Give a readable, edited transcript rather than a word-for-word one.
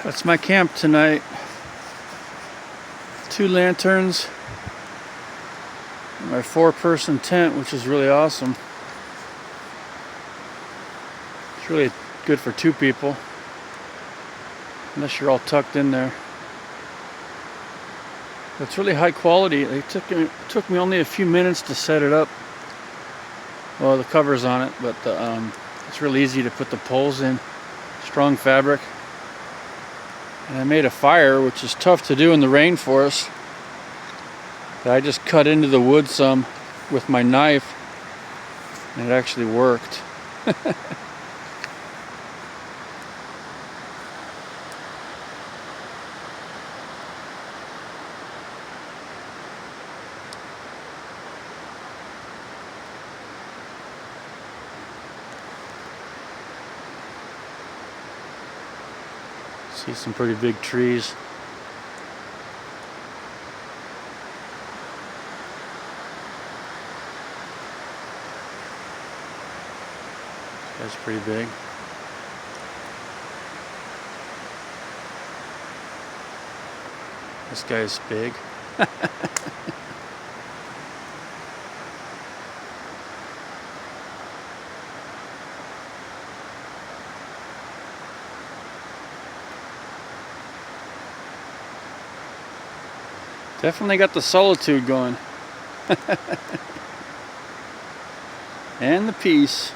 That's my camp tonight. 2 lanterns, and my 4-person tent, which is really awesome. It's really good for 2 people, unless you're all tucked in there. It's really high quality. It took me only a few minutes to set it up. Well, the cover's on it, but it's really easy to put the poles in. Strong fabric. And I made a fire, which is tough to do in the rainforest. But I just cut into the wood some with my knife, and it actually worked. See some pretty big trees. That's pretty big. This guy's big. Definitely got the solitude going. And the peace.